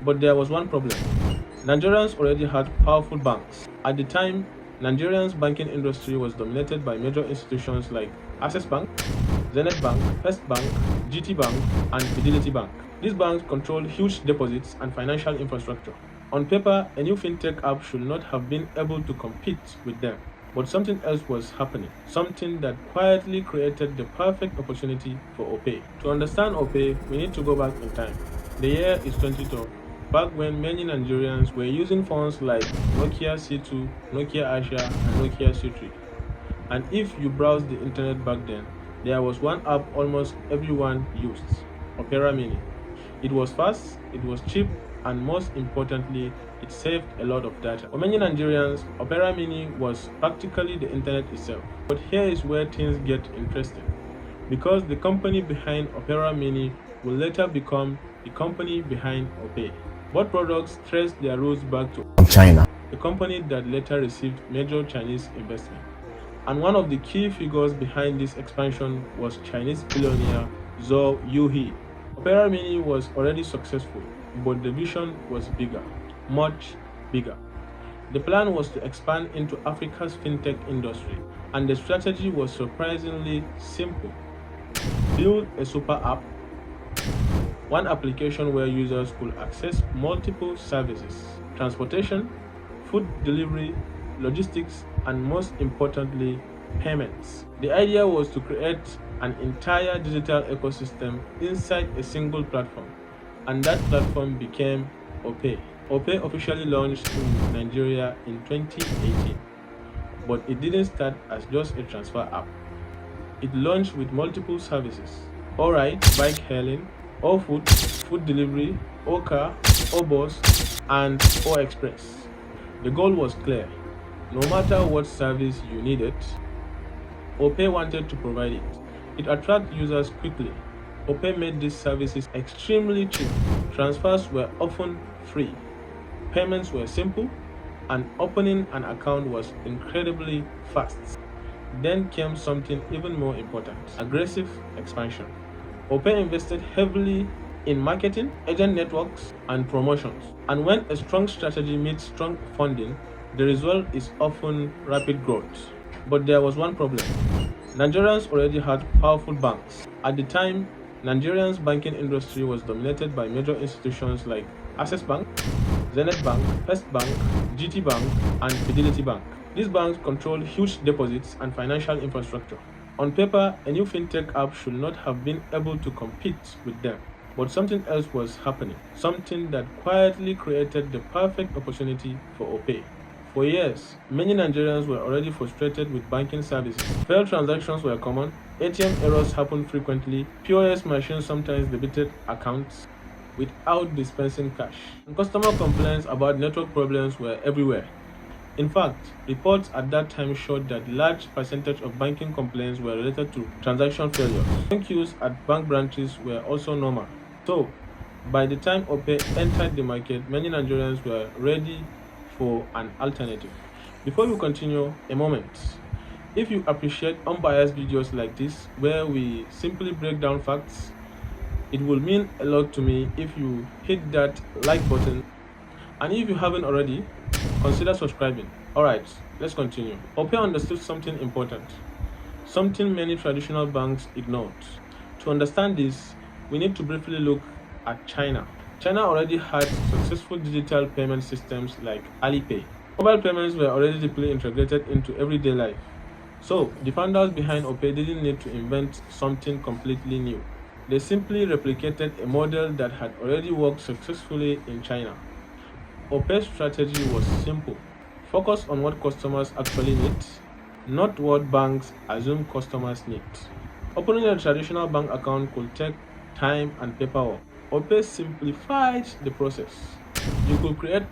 But there was one problem. Nigerians already had powerful banks. At the time, Nigeria's banking industry was dominated by major institutions like Access Bank, Zenith Bank, First Bank, GT Bank, and Fidelity Bank. These banks controlled huge deposits and financial infrastructure. On paper, a new fintech app should not have been able to compete with them. But something else was happening, something that quietly created the perfect opportunity for OPay. To understand OPay, we need to go back in time. The year is 2012, back when many Nigerians were using phones like Nokia C2, Nokia Asha, and Nokia C3. And if you browsed the internet back then, there was one app almost everyone used, Opera Mini. It was fast, it was cheap, and most importantly, it saved a lot of data. For many Nigerians, Opera Mini was practically the internet itself. But here is where things get interesting. Because the company behind Opera Mini will later become the company behind OPay. Both products trace their roots back to China, a company that later received major Chinese investment. And one of the key figures behind this expansion was Chinese billionaire Zhou Yuhe. Opera Mini was already successful, but the vision was bigger, much bigger. The plan was to expand into Africa's fintech industry, and the strategy was surprisingly simple. Build a super app, one application where users could access multiple services: transportation, food delivery, logistics, and most importantly, payments. The idea was to create an entire digital ecosystem inside a single platform, and that platform became OPay. OPay officially launched in Nigeria in 2018, but it didn't start as just a transfer app. It launched with multiple services: ORide, bike hailing, OFood, food delivery, OCar, OBus, and OExpress. The goal was clear. No matter what service you needed, OPay wanted to provide it. It attracted users quickly. OPay made these services extremely cheap. Transfers were often free. Payments were simple, and opening an account was incredibly fast. Then came something even more important: aggressive expansion. OPay invested heavily in marketing, agent networks, and promotions. And when a strong strategy meets strong funding, the result is often rapid growth. But there was one problem. Nigerians already had powerful banks. At the time, Nigeria's banking industry was dominated by major institutions like Access Bank, Zenith Bank, First Bank, GT Bank, and Fidelity Bank. These banks controlled huge deposits and financial infrastructure. On paper, a new fintech app should not have been able to compete with them. But something else was happening, something that quietly created the perfect opportunity for OPay. For years, many Nigerians were already frustrated with banking services. Failed transactions were common, ATM errors happened frequently, POS machines sometimes debited accounts without dispensing cash, and customer complaints about network problems were everywhere. In fact, reports at that time showed that large percentage of banking complaints were related to transaction failures. Bank queues at bank branches were also normal. So, by the time OPay entered the market, many Nigerians were ready for an alternative. Before we continue, a moment. If you appreciate unbiased videos like this, where we simply break down facts, it will mean a lot to me if you hit that like button. And if you haven't already, consider subscribing. Alright, let's continue. OPay understood something important, something many traditional banks ignored. To understand this, we need to briefly look at China. China already had successful digital payment systems like AliPay. Mobile payments were already deeply integrated into everyday life. So, the founders behind OPay didn't need to invent something completely new. They simply replicated a model that had already worked successfully in China. OPay's strategy was simple: focus on what customers actually need, not what banks assume customers need. Opening a traditional bank account could take time and paperwork. OPay simplified the process. You could create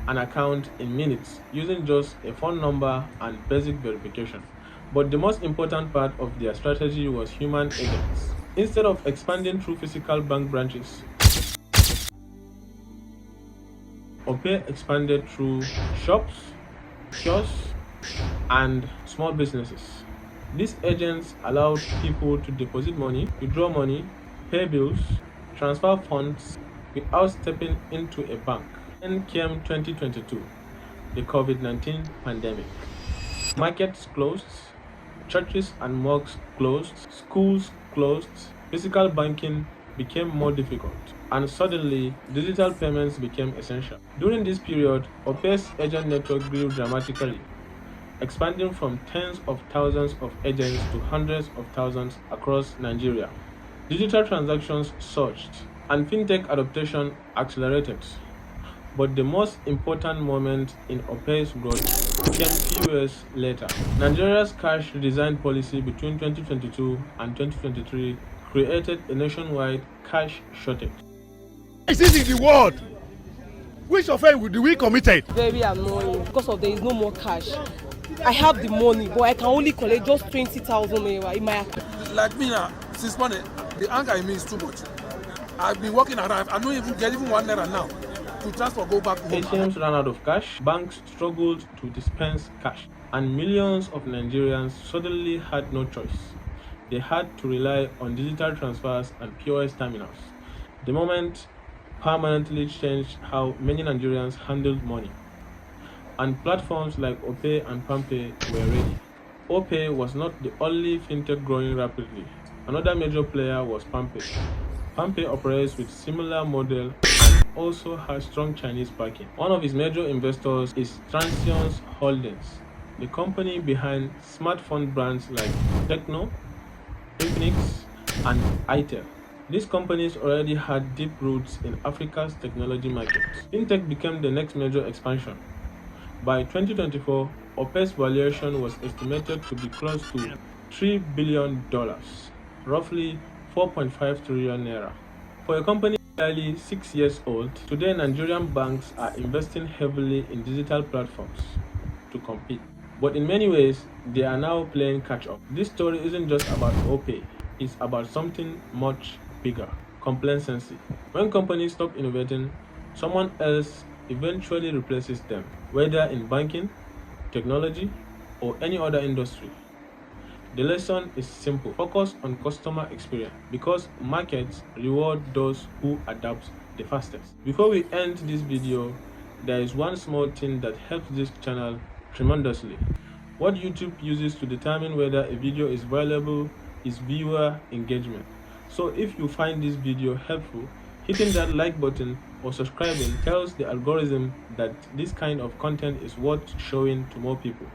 an account in minutes using just a phone number and basic verification. But the most important part of their strategy was human agents. Instead of expanding through physical bank branches, OPay expanded through shops, kiosks, and small businesses. These agents allowed people to deposit money, withdraw money, pay bills, transfer funds, without stepping into a bank. Then came 2022, the COVID-19 pandemic. Markets closed, churches and mosques closed, schools closed, physical banking became more difficult, and suddenly digital payments became essential. During this period, OPay's agent network grew dramatically, expanding from tens of thousands of agents to hundreds of thousands across Nigeria. Digital transactions surged, and fintech adoption accelerated. But the most important moment in OPay's growth came few years later. Nigeria's cash redesign policy between 2022 and 2023 created a nationwide cash shortage. Is this in the world? Which offense do we committed? Very annoying because of there is no more cash. I have the money, but I can only collect just 20,000 naira in my account. Like me now, since morning, the anger in me is too much. I've been working around. I don't even get even 1 naira now to transfer go back home. ATMs ran out of cash, banks struggled to dispense cash, and millions of Nigerians suddenly had no choice. They had to rely on digital transfers and POS terminals. The moment permanently changed how many Nigerians handled money, and platforms like OPay and PalmPay were ready. OPay was not the only fintech growing rapidly. Another major player was PalmPay. PalmPay operates with similar model and also has strong Chinese backing. One of its major investors is Transion's Holdings, the company behind smartphone brands like Tecno, Infinix, and Itel. These companies already had deep roots in Africa's technology market. Fintech became the next major expansion. By 2024, OPay's valuation was estimated to be close to $3 billion, roughly 4.5 trillion naira. For a company barely 6 years old, today Nigerian banks are investing heavily in digital platforms to compete. But in many ways, they are now playing catch-up. This story isn't just about OPay, it's about something much bigger: complacency. When companies stop innovating, someone else eventually replaces them, whether in banking, technology, or any other industry. The lesson is simple: focus on customer experience, because markets reward those who adapt the fastest. Before we end this video, there is one small thing that helps this channel tremendously. What YouTube uses to determine whether a video is valuable is viewer engagement. So if you find this video helpful, hitting that like button or subscribing tells the algorithm that this kind of content is worth showing to more people.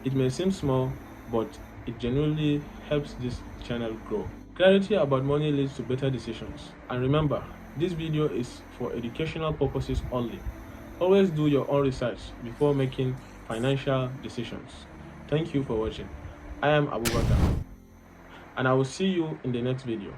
It may seem small, but it genuinely helps this channel grow. Clarity about money leads to better decisions. And remember, this video is for educational purposes only. Always do your own research before making financial decisions. Thank you for watching. I am Abubakar, and I will see you in the next video.